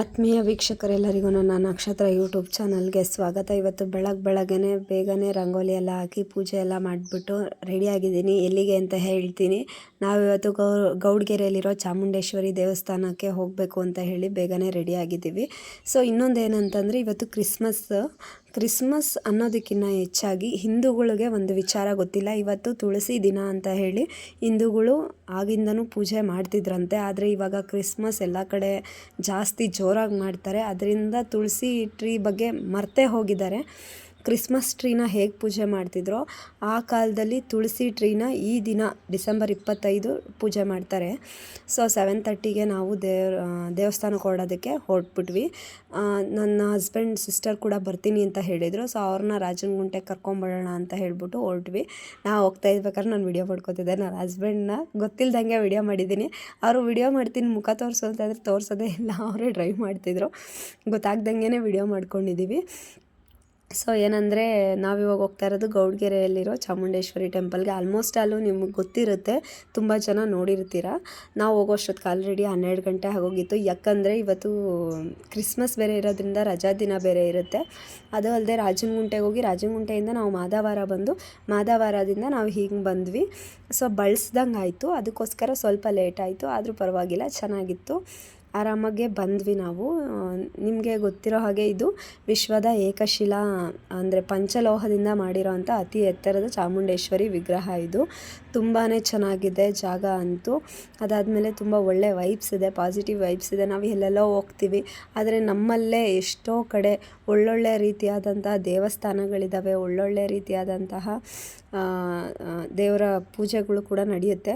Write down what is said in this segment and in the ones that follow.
ಆತ್ಮೀಯ ವೀಕ್ಷಕರೆಲ್ಲರಿಗೂ ನನ್ನ ನಕ್ಷತ್ರ ಯೂಟ್ಯೂಬ್ ಚಾನಲ್ಗೆ ಸ್ವಾಗತ. ಇವತ್ತು ಬೆಳಗ್ಗೆನೆ ಬೇಗನೆ ರಂಗೋಲಿ ಎಲ್ಲ ಹಾಕಿ ಪೂಜೆ ಎಲ್ಲ ಮಾಡಿಬಿಟ್ಟು ರೆಡಿಯಾಗಿದ್ದೀನಿ. ಎಲ್ಲಿಗೆ ಅಂತ ಹೇಳ್ತೀನಿ. ನಾವಿವತ್ತು ಗೌಡ್ಗೆರೆಯಲ್ಲಿರೋ ಚಾಮುಂಡೇಶ್ವರಿ ದೇವಸ್ಥಾನಕ್ಕೆ ಹೋಗಬೇಕು ಅಂತ ಹೇಳಿ ಬೇಗನೆ ರೆಡಿಯಾಗಿದ್ದೀವಿ. ಸೊ ಇನ್ನೊಂದು ಏನಂತಂದರೆ ಇವತ್ತು ಕ್ರಿಸ್ಮಸ್ ಅನ್ನೋದಕ್ಕಿಂತ ಹೆಚ್ಚಾಗಿ ಹಿಂದೂಗಳಿಗೆ ಒಂದು ವಿಚಾರ ಗೊತ್ತಿಲ್ಲ. ಇವತ್ತು ತುಳಸಿ ದಿನ ಅಂತ ಹೇಳಿ ಹಿಂದೂಗಳು ಆಗಿಂದನೂ ಪೂಜೆ ಮಾಡ್ತಿದ್ರಂತೆ. ಆದರೆ ಇವಾಗ ಕ್ರಿಸ್ಮಸ್ ಎಲ್ಲ ಕಡೆ ಜಾಸ್ತಿ ಜೋರಾಗಿ ಮಾಡ್ತಾರೆ. ಅದರಿಂದ ತುಳಸಿ ಟ್ರೀ ಬಗ್ಗೆ ಮರ್ತೇ ಹೋಗಿದ್ದಾರೆ. ಕ್ರಿಸ್ಮಸ್ ಟ್ರೀನ ಹೇಗೆ ಪೂಜೆ ಮಾಡ್ತಿದ್ರೋ ಆ ಕಾಲದಲ್ಲಿ ತುಳಸಿ ಟ್ರೀನ ಈ ದಿನ ಡಿಸೆಂಬರ್ 25 ಪೂಜೆ ಮಾಡ್ತಾರೆ. ಸೊ 7:30ಗೆ ನಾವು ದೇವಸ್ಥಾನಕ್ಕೆ ಹೊರಡೋದಕ್ಕೆ ಹೊರಟ್ಬಿಟ್ವಿ. ನನ್ನ ಹಸ್ಬೆಂಡ್ ಸಿಸ್ಟರ್ ಕೂಡ ಬರ್ತೀನಿ ಅಂತ ಹೇಳಿದರು. ಸೊ ಅವ್ರನ್ನ ರಾಜನಗುಂಟೆಗೆ ಕರ್ಕೊಂಬರೋಣ ಅಂತ ಹೇಳ್ಬಿಟ್ಟು ಹೊರಟ್ವಿ. ನಾವು ಹೋಗ್ತಾ ಇರ್ಬೇಕಾದ್ರೆ ನಾನು ವಿಡಿಯೋ ಮಾಡ್ಕೊತಿದ್ದೆ. ನನ್ನ ಹಸ್ಬೆಂಡ್ನ ಗೊತ್ತಿಲ್ದಂಗೆ ವಿಡಿಯೋ ಮಾಡಿದ್ದೀನಿ. ಅವರು ವಿಡಿಯೋ ಮಾಡ್ತೀನಿ ಮುಖ ತೋರಿಸು ಅಂತಂದರೆ ತೋರಿಸೋದೇ ಇಲ್ಲ, ಅವರೇ ಡ್ರೈವ್ ಮಾಡ್ತಿದ್ರು. ಗೊತ್ತಾಗ್ದಂಗೆ ವಿಡಿಯೋ ಮಾಡ್ಕೊಂಡಿದ್ದೀವಿ. ಸೊ ಏನಂದರೆ ನಾವಿವಾಗ ಹೋಗ್ತಾ ಇರೋದು ಗೌಡ್ಗೆರೆಯಲ್ಲಿರೋ ಚಾಮುಂಡೇಶ್ವರಿ ಟೆಂಪಲ್ಗೆ. ಆಲ್ಮೋಸ್ಟ್ ಅಲ್ಲೂ ನಿಮಗೆ ಗೊತ್ತಿರುತ್ತೆ, ತುಂಬ ಜನ ನೋಡಿರ್ತೀರ. ನಾವು ಹೋಗೋಷ್ಟೊತ್ತಿಗೆ ಆಲ್ರೆಡಿ 12 ಗಂಟೆ ಆಗೋಗಿತ್ತು. ಯಾಕಂದರೆ ಇವತ್ತು ಕ್ರಿಸ್ಮಸ್ ಬೇರೆ ಇರೋದ್ರಿಂದ ರಜಾ ದಿನ ಬೇರೆ ಇರುತ್ತೆ. ಅದು ಅಲ್ಲದೆ ರಾಜನಗುಂಟೆಗೆ ಹೋಗಿ ರಾಜನಗುಂಟೆಯಿಂದ ನಾವು ಮಾದವಾರ ಬಂದು ಮಾದವಾರದಿಂದ ನಾವು ಹೀಗೆ ಬಂದ್ವಿ. ಸೊ ಬಳಸ್ದಂಗೆ ಆಯಿತು. ಅದಕ್ಕೋಸ್ಕರ ಸ್ವಲ್ಪ ಲೇಟ್ ಆಯಿತು, ಆದರೂ ಪರವಾಗಿಲ್ಲ, ಚೆನ್ನಾಗಿತ್ತು. ಆರಾಮಾಗೆ ಬಂದ್ವಿ ನಾವು. ನಿಮಗೆ ಗೊತ್ತಿರೋ ಹಾಗೆ ಇದು ವಿಶ್ವದ ಏಕಶಿಲಾ ಅಂದರೆ ಪಂಚಲೋಹದಿಂದ ಮಾಡಿರೋ ಅಂಥ ಅತಿ ಎತ್ತರದ ಚಾಮುಂಡೇಶ್ವರಿ ವಿಗ್ರಹ. ಇದು ತುಂಬಾ ಚೆನ್ನಾಗಿದೆ ಜಾಗ ಅಂತೂ. ಅದಾದಮೇಲೆ ತುಂಬ ಒಳ್ಳೆ ವೈಬ್ಸ್ ಇದೆ, ಪಾಸಿಟಿವ್ ವೈಬ್ಸ್ ಇದೆ. ನಾವು ಎಲ್ಲೆಲ್ಲೋ ಹೋಗ್ತೀವಿ, ಆದರೆ ನಮ್ಮಲ್ಲೇ ಎಷ್ಟೋ ಕಡೆ ಒಳ್ಳೊಳ್ಳೆ ರೀತಿಯಾದಂತಹ ದೇವಸ್ಥಾನಗಳಿದ್ದಾವೆ, ಒಳ್ಳೊಳ್ಳೆ ರೀತಿಯಾದಂತಹ ದೇವರ ಪೂಜೆಗಳು ಕೂಡ ನಡೆಯುತ್ತೆ.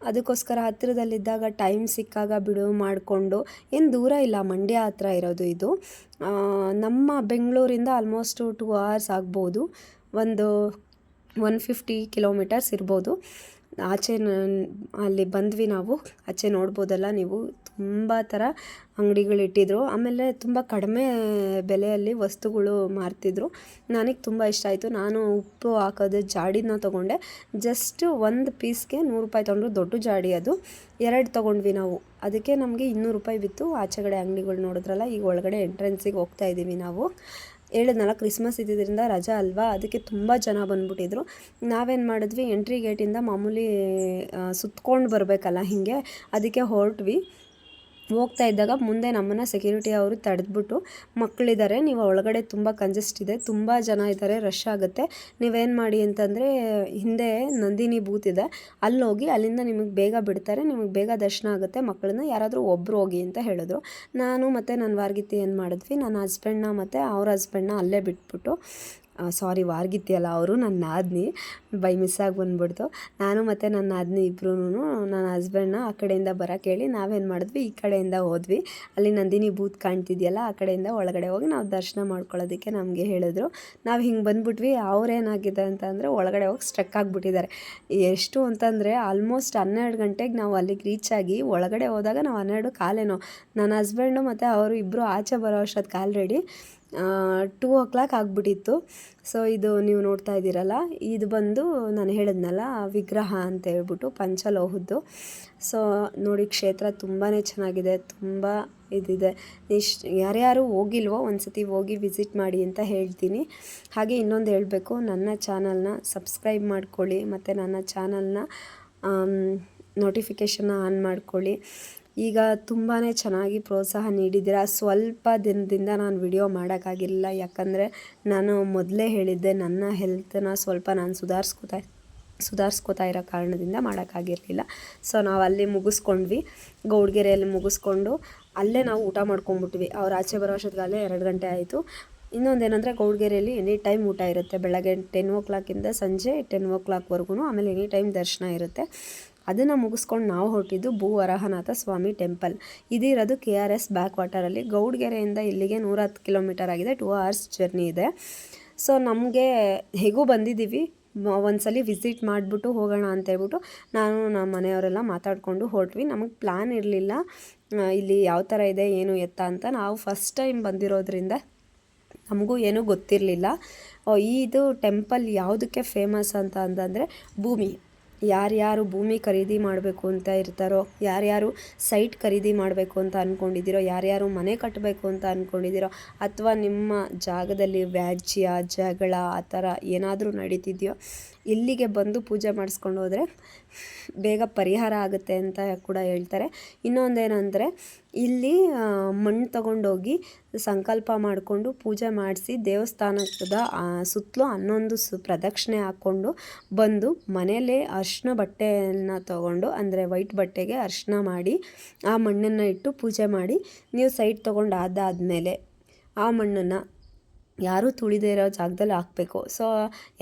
ಅದಕ್ಕೋಸ್ಕರ ಹತ್ತಿರದಲ್ಲಿದ್ದಾಗ ಟೈಮ್ ಸಿಕ್ಕಾಗ ಬಿಡುವು ಮಾಡಿಕೊಂಡು, ಏನು ದೂರ ಇಲ್ಲ, ಮಂಡ್ಯ ಹತ್ರ ಇರೋದು ಇದು. ನಮ್ಮ ಬೆಂಗಳೂರಿಂದ ಆಲ್ಮೋಸ್ಟು 2 hours ಆಗ್ಬೋದು, ಒಂದು 150 ಕಿಲೋಮೀಟರ್ಸ್ ಇರ್ಬೋದು. ಆಚೆ ಅಲ್ಲಿ ಬಂದ್ವಿ ನಾವು. ಆಚೆ ನೋಡ್ಬೋದಲ್ಲ ನೀವು, ತುಂಬ ಥರ ಅಂಗಡಿಗಳಿಟ್ಟಿದ್ರು. ಆಮೇಲೆ ತುಂಬ ಕಡಿಮೆ ಬೆಲೆಯಲ್ಲಿ ವಸ್ತುಗಳು ಮಾರ್ತಿದ್ರು. ನನಗೆ ತುಂಬ ಇಷ್ಟ ಆಯಿತು. ನಾನು ಉಪ್ಪು ಹಾಕೋದು ಜಾಡಿನ ತೊಗೊಂಡೆ. ಜಸ್ಟ್ 1 ಪೀಸ್ಗೆ 100 ರೂಪಾಯಿ ತೊಗೊಂಡ್ರು. ದೊಡ್ಡ ಜಾಡಿ ಅದು. 2 ತೊಗೊಂಡ್ವಿ ನಾವು. ಅದಕ್ಕೆ ನಮಗೆ 200 ರೂಪಾಯಿ ಬಿತ್ತು. ಆಚೆಗಡೆ ಅಂಗಡಿಗಳು ನೋಡಿದ್ರಲ್ಲ. ಈಗ ಒಳಗಡೆ ಎಂಟ್ರೆನ್ಸಿಗೆ ಹೋಗ್ತಾ ಇದ್ದೀವಿ ನಾವು. ಹೇಳಿದ್ನಲ್ಲ, ಕ್ರಿಸ್ಮಸ್ ಇದ್ದಿದ್ದರಿಂದ ರಜಾ ಅಲ್ವಾ, ಅದಕ್ಕೆ ತುಂಬ ಜನ ಬಂದ್ಬಿಟ್ಟಿದ್ರು. ನಾವೇನು ಮಾಡಿದ್ವಿ, ಎಂಟ್ರಿ ಗೇಟಿಂದ ಮಾಮೂಲಿ ಸುತ್ಕೊಂಡು ಬರಬೇಕಲ್ಲ ಹೀಗೆ, ಅದಕ್ಕೆ ಹೊರಟ್ವಿ. ಹೋಗ್ತಾ ಇದ್ದಾಗ ಮುಂದೆ ನಮ್ಮನ್ನು ಸೆಕ್ಯೂರಿಟಿ ಅವರು ತಡೆದ್ಬಿಟ್ಟು, ಮಕ್ಕಳಿದ್ದಾರೆ, ನೀವು ಒಳಗಡೆ ತುಂಬ ಕಂಜೆಸ್ಟ್ ಇದೆ, ತುಂಬ ಜನ ಇದ್ದಾರೆ, ರಶ್ ಆಗುತ್ತೆ, ನೀವೇನು ಮಾಡಿ ಅಂತಂದರೆ ಹಿಂದೆ ನಂದಿನಿ ಬೂತ್ ಇದೆ, ಅಲ್ಲಿ ಹೋಗಿ, ಅಲ್ಲಿಂದ ನಿಮಗೆ ಬೇಗ ಬಿಡ್ತಾರೆ, ನಿಮಗೆ ಬೇಗ ದರ್ಶನ ಆಗುತ್ತೆ, ಮಕ್ಕಳನ್ನ ಯಾರಾದರೂ ಒಬ್ಬರು ಹೋಗಿ ಅಂತ ಹೇಳಿದ್ರು. ನಾನು ಮತ್ತು ನನ್ನ ವಾರ್ಗಿತ್ತಿ ಏನು ಮಾಡಿದ್ವಿ, ನನ್ನ ಹಸ್ಬೆಂಡ್ನ ಮತ್ತು ಅವ್ರ ಹಸ್ಬೆಂಡ್ನ ಅಲ್ಲೇ ಬಿಟ್ಬಿಟ್ಟು, ಸಾರಿ ವಾರ್ಗಿತ್ತಿ ಅಲ್ಲ, ಅವರು ನನ್ನ ನಾದಿನಿ, ಬೈ ಮಿಸ್ಸಾಗಿ ಬಂದ್ಬಿಡ್ತು. ನಾನು ಮತ್ತು ನನ್ನ ನಾದಿನಿ ಇಬ್ಬರೂ ನನ್ನ ಹಸ್ಬೆಂಡ್ನ ಆ ಕಡೆಯಿಂದ ಬರೋಕ್ಕೆ ಹೇಳಿ ನಾವೇನು ಮಾಡಿದ್ವಿ, ಈ ಕಡೆಯಿಂದ ಹೋದ್ವಿ. ಅಲ್ಲಿ ನಂದಿನಿ ಬೂತ್ ಕಾಣ್ತಿದೆಯಲ್ಲ, ಆ ಕಡೆಯಿಂದ ಒಳಗಡೆ ಹೋಗಿ ನಾವು ದರ್ಶನ ಮಾಡ್ಕೊಳ್ಳೋದಕ್ಕೆ ನಮಗೆ ಹೇಳಿದ್ರು. ನಾವು ಹಿಂಗೆ ಬಂದ್ಬಿಟ್ವಿ. ಅವ್ರೇನಾಗಿದೆ ಅಂತಂದರೆ ಒಳಗಡೆ ಹೋಗಿ ಸ್ಟ್ರಕ್ ಆಗಿಬಿಟ್ಟಿದ್ದಾರೆ. ಎಷ್ಟು ಅಂತಂದರೆ ಆಲ್ಮೋಸ್ಟ್ 12 ಗಂಟೆಗೆ ನಾವು ಅಲ್ಲಿಗೆ ರೀಚ್ ಆಗಿ ಒಳಗಡೆ ಹೋದಾಗ ನಾವು 12 ಕಾಲೇನೋ, ನನ್ನ ಹಸ್ಬೆಂಡು ಮತ್ತು ಅವರು ಇಬ್ಬರು ಆಚೆ ಬರೋ ಅಷ್ಟೊತ್ತಿಗೆ ಆಲ್ರೆಡಿ 2 o'clock ಆಗಿಬಿಟ್ಟಿತ್ತು. ಸೊ ಇದು ನೀವು ನೋಡ್ತಾ ಇದ್ದೀರಲ್ಲ, ಇದು ಬಂದು ನಾನು ಹೇಳಿದ್ನಲ್ಲ ವಿಗ್ರಹ ಅಂತ ಹೇಳ್ಬಿಟ್ಟು ಪಂಚಲೋಹದ್ದು. ಸೊ ನೋಡಿ, ಕ್ಷೇತ್ರ ತುಂಬಾ ಚೆನ್ನಾಗಿದೆ, ತುಂಬ ಇದಿದೆ. ಯಾರ್ಯಾರು ಹೋಗಿಲ್ವೋ ಒಂದು ಸತಿ ಹೋಗಿ ವಿಸಿಟ್ ಮಾಡಿ ಅಂತ ಹೇಳ್ತೀನಿ. ಹಾಗೆ ಇನ್ನೊಂದು ಹೇಳಬೇಕು, ನನ್ನ ಚಾನಲ್ನ ಸಬ್ಸ್ಕ್ರೈಬ್ ಮಾಡ್ಕೊಳ್ಳಿ ಮತ್ತು ನನ್ನ ಚಾನಲ್ನ ನೋಟಿಫಿಕೇಷನ್ನ ಆನ್ ಮಾಡ್ಕೊಳ್ಳಿ. ಈಗ ತುಂಬಾ ಚೆನ್ನಾಗಿ ಪ್ರೋತ್ಸಾಹ ನೀಡಿದ್ದೀರಾ. ಸ್ವಲ್ಪ ದಿನದಿಂದ ನಾನು ವಿಡಿಯೋ ಮಾಡೋಕ್ಕಾಗಿಲ್ಲ, ಯಾಕಂದರೆ ನಾನು ಮೊದಲೇ ಹೇಳಿದ್ದೆ, ನನ್ನ ಹೆಲ್ತನ್ನ ಸ್ವಲ್ಪ ನಾನು ಸುಧಾರಿಸ್ಕೋತಾ ಇರೋ ಕಾರಣದಿಂದ ಮಾಡೋಕ್ಕಾಗಿರಲಿಲ್ಲ. ಸೊ ನಾವು ಅಲ್ಲಿ ಮುಗಿಸ್ಕೊಂಡ್ವಿ, ಗೌಡ್ಗೆರೆಯಲ್ಲಿ ಮುಗಿಸ್ಕೊಂಡು ಅಲ್ಲೇ ನಾವು ಊಟ ಮಾಡ್ಕೊಂಡ್ಬಿಟ್ವಿ. ಅವ್ರು ಆಚೆ ಬರೋ ಅಷ್ಟೊತ್ತಿಗೆ 2 ಗಂಟೆ ಆಯಿತು. ಇನ್ನೊಂದೇನೆಂದರೆ ಗೌಡ್ಗೆರೆಯಲ್ಲಿ ಎನಿ ಟೈಮ್ ಊಟ ಇರುತ್ತೆ, ಬೆಳಗ್ಗೆ 10 o'clock ಸಂಜೆ 10 o'clockವರೆಗೂ. ಆಮೇಲೆ ಎನಿ ಟೈಮ್ ದರ್ಶನ ಇರುತ್ತೆ. ಅದನ್ನು ಮುಗಿಸ್ಕೊಂಡು ನಾವು ಹೊರಟಿದ್ದು ಭೂವರಾಹನಾಥ ಸ್ವಾಮಿ ಟೆಂಪಲ್. ಇದಿರೋದು KRS ಬ್ಯಾಕ್ ವಾಟರಲ್ಲಿ. ಗೌಡ್ಗೆರೆಯಿಂದ ಇಲ್ಲಿಗೆ 110 ಕಿಲೋಮೀಟರ್ ಆಗಿದೆ, 2 hours ಜರ್ನಿ ಇದೆ. ಸೊ ನಮಗೆ ಹೇಗೂ ಬಂದಿದ್ದೀವಿ, ಒಂದ್ಸಲಿ ವಿಸಿಟ್ ಮಾಡಿಬಿಟ್ಟು ಹೋಗೋಣ ಅಂತೇಳ್ಬಿಟ್ಟು ನಾನು ನಮ್ಮ ಮನೆಯವರೆಲ್ಲ ಮಾತಾಡಿಕೊಂಡು ಹೊರಟ್ವಿ. ನಮಗೆ ಪ್ಲ್ಯಾನ್ ಇರಲಿಲ್ಲ ಇಲ್ಲಿ ಯಾವ ಥರ ಇದೆ ಏನು ಎತ್ತ ಅಂತ. ನಾವು ಫಸ್ಟ್ ಟೈಮ್ ಬಂದಿರೋದ್ರಿಂದ ನಮಗೂ ಏನೂ ಗೊತ್ತಿರಲಿಲ್ಲ. ಇದು ಟೆಂಪಲ್ ಯಾವುದಕ್ಕೆ ಫೇಮಸ್ ಅಂತಂದರೆ ಭೂಮಿ ಯಾರ್ಯಾರು ಭೂಮಿ ಖರೀದಿ ಮಾಡಬೇಕು ಅಂತ ಇರ್ತಾರೋ, ಯಾರ್ಯಾರು ಸೈಟ್ ಖರೀದಿ ಮಾಡಬೇಕು ಅಂತ ಅಂದ್ಕೊಂಡಿದ್ದೀರೋ, ಯಾರ್ಯಾರು ಮನೆ ಕಟ್ಟಬೇಕು ಅಂತ ಅಂದ್ಕೊಂಡಿದ್ದೀರೋ, ಅಥವಾ ನಿಮ್ಮ ಜಾಗದಲ್ಲಿ ವ್ಯಾಜ್ಯ ಜಗಳ ಆ ಥರ ಏನಾದರೂ ನಡೀತಿದೆಯೋ ಇಲ್ಲಿಗೆ ಬಂದು ಪೂಜೆ ಮಾಡಿಸ್ಕೊಂಡು ಹೋದರೆ ಬೇಗ ಪರಿಹಾರ ಆಗುತ್ತೆ ಅಂತ ಕೂಡ ಹೇಳ್ತಾರೆ. ಇನ್ನೊಂದೇನೆಂದರೆ ಇಲ್ಲಿ ಮಣ್ಣು ತಗೊಂಡೋಗಿ ಸಂಕಲ್ಪ ಮಾಡಿಕೊಂಡು ಪೂಜೆ ಮಾಡಿಸಿ ದೇವಸ್ಥಾನದ ಸುತ್ತಲೂ 11 ಪ್ರದಕ್ಷಿಣೆ ಹಾಕ್ಕೊಂಡು ಬಂದು ಮನೇಲೇ ಅರಿಶಿನ ಬಟ್ಟೆಯನ್ನು ತೊಗೊಂಡು, ಅಂದರೆ ವೈಟ್ ಬಟ್ಟೆಗೆ ಅರಿಶಿನ ಮಾಡಿ ಆ ಮಣ್ಣನ್ನು ಇಟ್ಟು ಪೂಜೆ ಮಾಡಿ ನೀವು ಸೈಟ್ ತೊಗೊಂಡು ಅದಾದಮೇಲೆ ಆ ಮಣ್ಣನ್ನು ಯಾರೂ ತುಳಿದೇ ಇರೋ ಜಾಗದಲ್ಲಿ ಹಾಕಬೇಕು. ಸೊ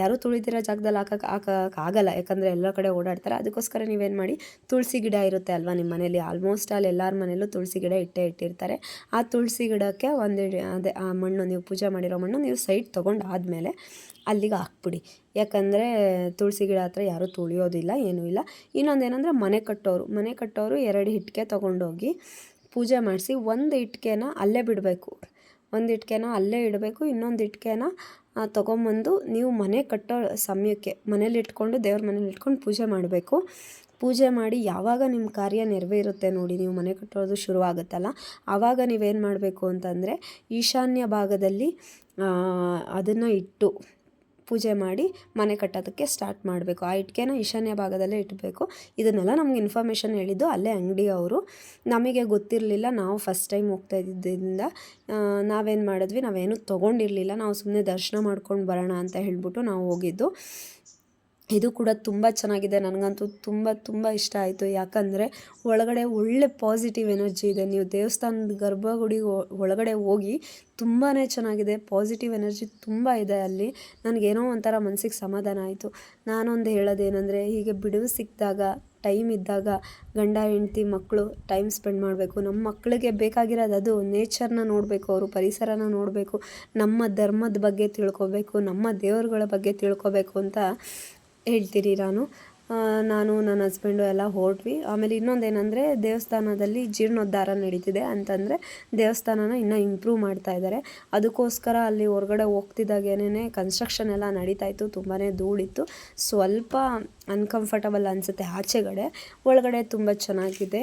ಯಾರೂ ತುಳಿದಿರೋ ಜಾಗದಲ್ಲಿ ಹಾಕೋಕ್ಕಾಗಲ್ಲ, ಯಾಕಂದರೆ ಎಲ್ಲ ಕಡೆ ಓಡಾಡ್ತಾರೆ. ಅದಕ್ಕೋಸ್ಕರ ನೀವೇನು ಮಾಡಿ, ತುಳಸಿ ಗಿಡ ಇರುತ್ತೆ ಅಲ್ವಾ ನಿಮ್ಮ ಮನೇಲಿ, ಆಲ್ಮೋಸ್ಟ್ ಅಲ್ಲಿ ಎಲ್ಲರ ಮನೇಲೂ ತುಳಸಿ ಗಿಡ ಇಟ್ಟಿರ್ತಾರೆ. ಆ ತುಳಸಿ ಗಿಡಕ್ಕೆ ಅದೇ ಆ ಮಣ್ಣು, ನೀವು ಪೂಜೆ ಮಾಡಿರೋ ಮಣ್ಣು ನೀವು ಸೈಟ್ ತೊಗೊಂಡು ಆದಮೇಲೆ ಅಲ್ಲಿಗೆ ಹಾಕ್ಬಿಡಿ. ಯಾಕಂದರೆ ತುಳಸಿ ಗಿಡ ಹತ್ರ ಯಾರೂ ತುಳಿಯೋದಿಲ್ಲ, ಏನೂ ಇಲ್ಲ. ಇನ್ನೊಂದೇನೆಂದರೆ ಮನೆ ಕಟ್ಟೋರು 2 ಇಟ್ಟಿಗೆ ತೊಗೊಂಡೋಗಿ ಪೂಜೆ ಮಾಡಿಸಿ, 1 ಇಟ್ಟಿಗೆನ ಅಲ್ಲೇ ಬಿಡಬೇಕು, 1 ಇಟ್ಟಿಗೆನ ಅಲ್ಲೇ ಇಡಬೇಕು. ಇನ್ನೊಂದು ಇಟ್ಟಿಗೆನ ತೊಗೊಂಬಂದು ನೀವು ಮನೆ ಕಟ್ಟೋ ಸಮಯಕ್ಕೆ ಮನೇಲಿ ಇಟ್ಕೊಂಡು, ದೇವ್ರ ಮನೇಲಿ ಇಟ್ಕೊಂಡು ಪೂಜೆ ಮಾಡಬೇಕು. ಪೂಜೆ ಮಾಡಿ ಯಾವಾಗ ನಿಮ್ಮ ಕಾರ್ಯ ನೆರವೇರುತ್ತೆ ನೋಡಿ, ನೀವು ಮನೆ ಕಟ್ಟೋದು ಶುರುವಾಗುತ್ತಲ್ಲ, ಆವಾಗ ನೀವೇನು ಮಾಡಬೇಕು ಅಂತಂದರೆ ಈಶಾನ್ಯ ಭಾಗದಲ್ಲಿ ಅದನ್ನು ಇಟ್ಟು ಪೂಜೆ ಮಾಡಿ ಮನೆ ಕಟ್ಟೋದಕ್ಕೆ ಸ್ಟಾರ್ಟ್ ಮಾಡಬೇಕು. ಆ ಇಟ್ಟಿಗೆನ ಈಶಾನ್ಯ ಭಾಗದಲ್ಲೇ ಇಡಬೇಕು. ಇದನ್ನೆಲ್ಲ ನಮ್ಗೆ ಇನ್ಫಾರ್ಮೇಷನ್ ಹೇಳಿದ್ದು ಅಲ್ಲೇ ಅಂಗಡಿಯವರು, ನಮಗೆ ಗೊತ್ತಿರಲಿಲ್ಲ. ನಾವು ಫಸ್ಟ್ ಟೈಮ್ ಹೋಗ್ತಾ ಇದ್ದಿದ್ದರಿಂದ ನಾವೇನು ಮಾಡಿದ್ವಿ, ನಾವೇನು ತೊಗೊಂಡಿರಲಿಲ್ಲ, ನಾವು ಸುಮ್ಮನೆ ದರ್ಶನ ಮಾಡ್ಕೊಂಡು ಬರೋಣ ಅಂತ ಹೇಳ್ಬಿಟ್ಟು ನಾವು ಹೋಗಿದ್ದು. ಇದು ಕೂಡ ತುಂಬ ಚೆನ್ನಾಗಿದೆ, ನನಗಂತೂ ತುಂಬ ಇಷ್ಟ ಆಯಿತು. ಯಾಕಂದರೆ ಒಳಗಡೆ ಒಳ್ಳೆ ಪಾಸಿಟಿವ್ ಎನರ್ಜಿ ಇದೆ. ನೀವು ದೇವಸ್ಥಾನದ ಗರ್ಭಗುಡಿ ಒಳಗಡೆ ಹೋಗಿ ತುಂಬಾ ಚೆನ್ನಾಗಿದೆ, ಪಾಸಿಟಿವ್ ಎನರ್ಜಿ ತುಂಬ ಇದೆ ಅಲ್ಲಿ. ನನಗೇನೋ ಒಂಥರ ಮನಸ್ಸಿಗೆ ಸಮಾಧಾನ ಆಯಿತು. ನಾನೊಂದು ಹೇಳೋದೇನೆಂದರೆ, ಹೀಗೆ ಬಿಡುವು ಸಿಕ್ಕಿದಾಗ, ಟೈಮ್ ಇದ್ದಾಗ ಗಂಡ ಹೆಂಡ್ತಿ ಮಕ್ಕಳು ಟೈಮ್ ಸ್ಪೆಂಡ್ ಮಾಡಬೇಕು. ನಮ್ಮ ಮಕ್ಕಳಿಗೆ ಬೇಕಾಗಿರೋದು ಅದು, ನೇಚರ್ನ ನೋಡಬೇಕು, ಅವರು ಪರಿಸರನ ನೋಡಬೇಕು, ನಮ್ಮ ಧರ್ಮದ ಬಗ್ಗೆ ತಿಳ್ಕೊಬೇಕು, ನಮ್ಮ ದೇವರುಗಳ ಬಗ್ಗೆ ತಿಳ್ಕೊಬೇಕು ಅಂತ ಹೇಳ್ತೀರಿ. ನಾನು ನನ್ನ ಹಸ್ಬೆಂಡು ಎಲ್ಲ ಹೊರಟ್ವಿ. ಆಮೇಲೆ ಇನ್ನೊಂದೇನೆಂದರೆ, ದೇವಸ್ಥಾನದಲ್ಲಿ ಜೀರ್ಣೋದ್ಧಾರ ನಡೀತಿದೆ ಅಂತಂದರೆ ದೇವಸ್ಥಾನನ ಇನ್ನೂ ಇಂಪ್ರೂವ್ ಮಾಡ್ತಾ ಇದ್ದಾರೆ. ಅದಕ್ಕೋಸ್ಕರ ಅಲ್ಲಿ ಹೊರಗಡೆ ಹೋಗ್ತಿದ್ದಾಗೇನೆ ಕನ್ಸ್ಟ್ರಕ್ಷನ್ ಎಲ್ಲ ನಡೀತಾಯಿತ್ತು. ತುಂಬಾ ಧೂಳಿತ್ತು, ಸ್ವಲ್ಪ ಅನ್ಕಂಫರ್ಟಬಲ್ ಅನಿಸುತ್ತೆ ಆಚೆಗಡೆ. ಒಳಗಡೆ ತುಂಬ ಚೆನ್ನಾಗಿದೆ.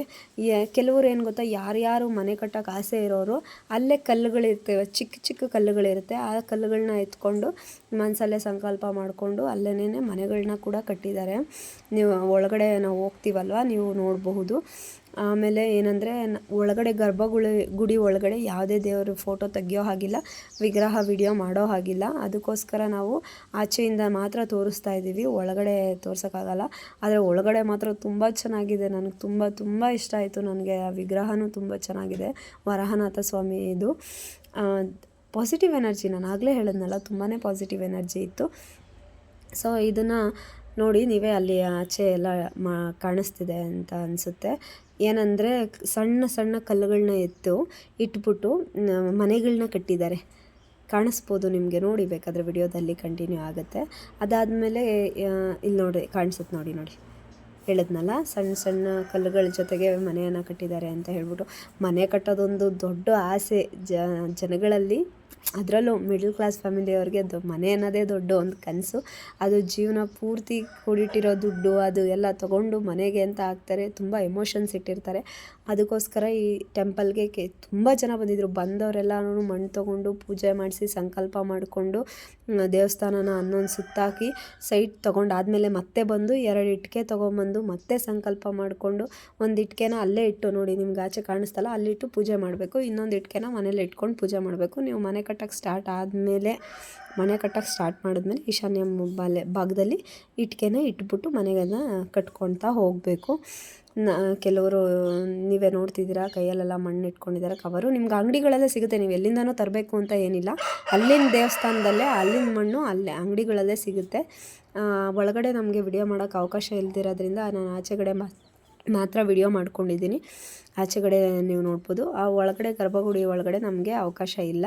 ಕೆಲವರು ಏನು ಗೊತ್ತಾ, ಯಾರ್ಯಾರು ಮನೆ ಕಟ್ಟೋಕೆ ಆಸೆ ಇರೋರು ಅಲ್ಲೇ ಕಲ್ಲುಗಳಿರ್ತವೆ, ಚಿಕ್ಕ ಕಲ್ಲುಗಳಿರುತ್ತೆ. ಆ ಕಲ್ಲುಗಳನ್ನ ಎತ್ಕೊಂಡು ಮನಸಲ್ಲೇ ಸಂಕಲ್ಪ ಮಾಡಿಕೊಂಡು ಅಲ್ಲೇ ಮನೆಗಳನ್ನ ಕೂಡ ಕಟ್ಟಿದ್ದಾರೆ. ನೀವು ಒಳಗಡೆ ನಾವು ಹೋಗ್ತೀವಲ್ವ, ನೀವು ನೋಡಬಹುದು. ಆಮೇಲೆ ಏನಂದರೆ, ಒಳಗಡೆ ಗುಡಿ ಒಳಗಡೆ ಯಾವುದೇ ದೇವರು ಫೋಟೋ ತೆಗಿಯೋ ಹಾಗಿಲ್ಲ, ವಿಗ್ರಹ ವಿಡಿಯೋ ಮಾಡೋ ಹಾಗಿಲ್ಲ. ಅದಕ್ಕೋಸ್ಕರ ನಾವು ಆಚೆಯಿಂದ ಮಾತ್ರ ತೋರಿಸ್ತಾ ಇದ್ದೀವಿ, ಒಳಗಡೆ ತೋರ್ಸೋಕ್ಕಾಗಲ್ಲ. ಆದರೆ ಒಳಗಡೆ ಮಾತ್ರ ತುಂಬ ಚೆನ್ನಾಗಿದೆ. ನನಗೆ ತುಂಬ ಇಷ್ಟ ಆಯಿತು. ನನಗೆ ಆ ವಿಗ್ರಹನೂ ತುಂಬ ಚೆನ್ನಾಗಿದೆ, ವರಹನಾಥ ಸ್ವಾಮಿ. ಇದು ಪಾಸಿಟಿವ್ ಎನರ್ಜಿ, ನಾನು ಆಗಲೇ ಹೇಳಿದ್ನಲ್ಲ, ತುಂಬಾ ಪಾಸಿಟಿವ್ ಎನರ್ಜಿ ಇತ್ತು. ಸೊ ಇದನ್ನು ನೋಡಿ ನೀವೇ, ಅಲ್ಲಿ ಆಚೆ ಎಲ್ಲ ಕಾಣಿಸ್ತಿದೆ ಅಂತ ಅನಿಸುತ್ತೆ. ಏನಂದರೆ, ಸಣ್ಣ ಕಲ್ಲುಗಳನ್ನ ಇಟ್ಬಿಟ್ಟು ಮನೆಗಳನ್ನ ಕಟ್ಟಿದ್ದಾರೆ. ಕಾಣಿಸ್ಬೋದು ನಿಮಗೆ, ನೋಡಿ ಬೇಕಾದರೆ ವಿಡಿಯೋದಲ್ಲಿ ಕಂಟಿನ್ಯೂ ಆಗುತ್ತೆ. ಅದಾದಮೇಲೆ ಇಲ್ಲಿ ನೋಡಿ ಕಾಣಿಸುತ್ತೆ, ನೋಡಿ ಹೇಳಿದ್ನಲ್ಲ, ಸಣ್ಣ ಕಲ್ಲುಗಳ ಜೊತೆಗೆ ಮನೆಯನ್ನು ಕಟ್ಟಿದ್ದಾರೆ ಅಂತ ಹೇಳ್ಬಿಟ್ಟು. ಮನೆ ಕಟ್ಟೋದೊಂದು ದೊಡ್ಡ ಆಸೆ ಜನಗಳಲ್ಲಿ, ಅದರಲ್ಲೂ ಮಿಡಲ್ ಕ್ಲಾಸ್ ಫ್ಯಾಮಿಲಿಯವ್ರಿಗೆ ಮನೆ ಅನ್ನೋದೇ ದೊಡ್ಡ ಒಂದು ಕನಸು. ಅದು ಜೀವನ ಪೂರ್ತಿ ಕೂಡಿಟ್ಟಿರೋ ದುಡ್ಡು ಅದು ಎಲ್ಲ ತೊಗೊಂಡು ಮನೆಗೆ ಅಂತ ಹಾಕ್ತಾರೆ, ತುಂಬ ಎಮೋಷನ್ಸ್ ಇಟ್ಟಿರ್ತಾರೆ. ಅದಕ್ಕೋಸ್ಕರ ಈ ಟೆಂಪಲ್ಗೆ ತುಂಬ ಜನ ಬಂದಿದ್ದರು. ಬಂದವರೆಲ್ಲರೂ ಮಣ್ಣು ತೊಗೊಂಡು ಪೂಜೆ ಮಾಡಿಸಿ ಸಂಕಲ್ಪ ಮಾಡಿಕೊಂಡು ದೇವಸ್ಥಾನನ 11 ಸುತ್ತಾಕಿ ಸೈಟ್ ತೊಗೊಂಡಾದಮೇಲೆ ಮತ್ತೆ ಬಂದು 2 ಇಟ್ಟಿಗೆ ತೊಗೊಂಬಂದು ಮತ್ತೆ ಸಂಕಲ್ಪ ಮಾಡಿಕೊಂಡು 1 ಇಟ್ಟಿಗೆನ ಅಲ್ಲೇ ಇಟ್ಟು, ನೋಡಿ ನಿಮ್ಗೆ ಆಚೆ ಕಾಣಿಸ್ತಲ್ಲ, ಅಲ್ಲಿಟ್ಟು ಪೂಜೆ ಮಾಡಬೇಕು. ಇನ್ನೊಂದು ಇಟ್ಟಿಗೆನ ಮನೇಲಿ ಇಟ್ಕೊಂಡು ಪೂಜೆ ಮಾಡಬೇಕು. ನೀವು ಮನೆ ಕಟ್ಟೋಕ್ಕೆ ಸ್ಟಾರ್ಟ್ ಮಾಡಿದ್ಮೇಲೆ ಈಶಾನ್ಯ ಭಾಗದಲ್ಲಿ ಇಟ್ಟಿಗೆನ ಇಟ್ಬಿಟ್ಟು ಮನೆಗಳನ್ನ ಕಟ್ಕೊಳ್ತಾ ಹೋಗಬೇಕು. ಕೆಲವರು ನೀವೇ ನೋಡ್ತಿದ್ದೀರಾ, ಕೈಯಲ್ಲೆಲ್ಲ ಮಣ್ಣು ಇಟ್ಕೊಂಡಿದ್ದಾರೆ. ಕವರು ನಿಮ್ಗೆ ಅಂಗಡಿಗಳಲ್ಲೇ ಸಿಗುತ್ತೆ, ನೀವು ಎಲ್ಲಿಂದನೂ ತರಬೇಕು ಅಂತ ಏನಿಲ್ಲ. ಅಲ್ಲಿನ ದೇವಸ್ಥಾನದಲ್ಲೇ ಅಲ್ಲಿನ ಮಣ್ಣು ಅಲ್ಲೇ ಅಂಗಡಿಗಳಲ್ಲೇ ಸಿಗುತ್ತೆ. ಒಳಗಡೆ ನಮಗೆ ವಿಡಿಯೋ ಮಾಡೋಕ್ಕೆ ಅವಕಾಶ ಇಲ್ದಿರೋದ್ರಿಂದ ನಾನು ಆಚೆಗಡೆ ಮಾತ್ರ ವಿಡಿಯೋ ಮಾಡ್ಕೊಂಡಿದ್ದೀನಿ. ಆಚೆಗಡೆ ನೀವು ನೋಡ್ಬೋದು. ಆ ಒಳಗಡೆ ಗರ್ಭಗುಡಿ ಒಳಗಡೆ ನಮಗೆ ಅವಕಾಶ ಇಲ್ಲ.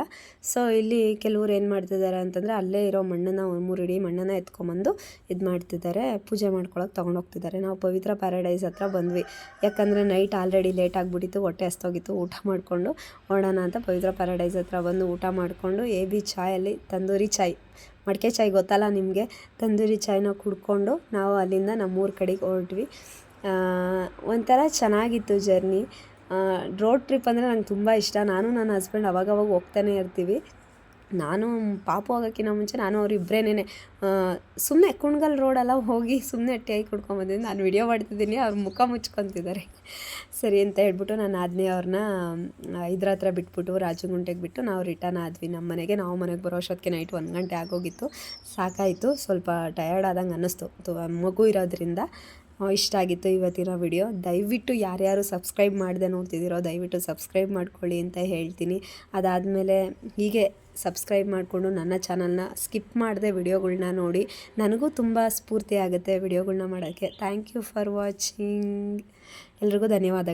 ಸೊ ಇಲ್ಲಿ ಕೆಲವ್ರು ಏನು ಮಾಡ್ತಿದ್ದಾರೆ ಅಂತಂದರೆ ಅಲ್ಲೇ ಇರೋ ಮಣ್ಣನ್ನು 3 ಇಡಿ ಮಣ್ಣನ್ನು ಎತ್ಕೊಂಬಂದು ಇದು ಮಾಡ್ತಿದ್ದಾರೆ, ಪೂಜೆ ಮಾಡ್ಕೊಳಕ್ಕೆ ತೊಗೊಂಡೋಗ್ತಿದ್ದಾರೆ. ನಾವು ಪವಿತ್ರ ಪ್ಯಾರಡೈಸ್ ಹತ್ರ ಬಂದ್ವಿ, ಯಾಕಂದರೆ ನೈಟ್ ಆಲ್ರೆಡಿ ಲೇಟ್ ಆಗಿಬಿಟ್ಟಿತ್ತು, ಹೊಟ್ಟೆ ಹಸ್ತೋಗಿತ್ತು. ಊಟ ಮಾಡಿಕೊಂಡು ಹೊರಡೋಣ ಅಂತ ಪವಿತ್ರ ಪ್ಯಾರಡೈಸ್ ಹತ್ರ ಬಂದು ಊಟ ಮಾಡಿಕೊಂಡು AB ಚಾಯಲ್ಲಿ ತಂದೂರಿ ಚಾಯ್, ಮಡಿಕೆ ಚಾಯ್ ಗೊತ್ತಲ್ಲ ನಿಮಗೆ, ತಂದೂರಿ ಚಾಯ್ನ ಕುಡ್ಕೊಂಡು ನಾವು ಅಲ್ಲಿಂದ ನಮ್ಮೂರ ಕಡೆಗೆ ಹೊರಟ್ವಿ. ಒಂಥರ ಚೆನ್ನಾಗಿತ್ತು ಜರ್ನಿ. ರೋಡ್ ಟ್ರಿಪ್ ಅಂದರೆ ನಂಗೆ ತುಂಬ ಇಷ್ಟ. ನಾನು ನನ್ನ ಹಸ್ಬೆಂಡ್ ಅವಾಗವಾಗ ಹೋಗ್ತಾನೆ ಇರ್ತೀವಿ. ನಾನು ಪಾಪು ಆಗೋಕ್ಕಿಂತ ಮುಂಚೆ ನಾನು ಅವರಿಬ್ಬರೇನೆ ಸುಮ್ಮನೆ ಕುಣ್ಗಲ್ ರೋಡೆಲ್ಲ ಹೋಗಿ ಸುಮ್ಮನೆ ಟೀ ಕುಡ್ಕೊಂಬಂದಿದ್ದು. ನಾನು ವಿಡಿಯೋ ಮಾಡ್ತಿದ್ದೀನಿ, ಅವ್ರ ಮುಖ ಮುಚ್ಕೊತಿದ್ದಾರೆ. ಸರಿ ಅಂತ ಹೇಳ್ಬಿಟ್ಟು ನಾನು ಆದ್ನೇ ಅವ್ರನ್ನ ಇದ್ರ ಹತ್ರ ಬಿಟ್ಬಿಟ್ಟು ರಾಜಗುಂಟೆಗೆ ಬಿಟ್ಟು ನಾವು ರಿಟರ್ನ್ ಆದ್ವಿ ನಮ್ಮ ಮನೆಗೆ. ನಾವು ಮನೆಗೆ ಬರೋ ಅಷ್ಟೊತ್ತಿಗೆ ನೈಟ್ 1 ಗಂಟೆ ಆಗೋಗಿತ್ತು. ಸಾಕಾಯಿತು, ಸ್ವಲ್ಪ ಟಯರ್ಡ್ ಆದಂಗೆ ಅನ್ನಿಸ್ತು ಮಗು ಇರೋದ್ರಿಂದ. ಇಷ್ಟ ಆಗಿತ್ತು ಇವತ್ತಿನ ವಿಡಿಯೋ. ದಯವಿಟ್ಟು ಯಾರ್ಯಾರು ಸಬ್ಸ್ಕ್ರೈಬ್ ಮಾಡದೆ ನೋಡ್ತಿದ್ದೀರೋ ದಯವಿಟ್ಟು ಸಬ್ಸ್ಕ್ರೈಬ್ ಮಾಡ್ಕೊಳ್ಳಿ ಅಂತ ಹೇಳ್ತೀನಿ. ಅದಾದಮೇಲೆ ಹೀಗೆ ಸಬ್ಸ್ಕ್ರೈಬ್ ಮಾಡಿಕೊಂಡು ನನ್ನ ಚಾನಲ್ನ ಸ್ಕಿಪ್ ಮಾಡದೆ ವಿಡಿಯೋಗಳ್ನ ನೋಡಿ. ನನಗೂ ತುಂಬ ಸ್ಫೂರ್ತಿ ಆಗುತ್ತೆ ವಿಡಿಯೋಗಳ್ನ ಮಾಡೋಕ್ಕೆ. Thank you for watching. ಎಲ್ರಿಗೂ ಧನ್ಯವಾದ.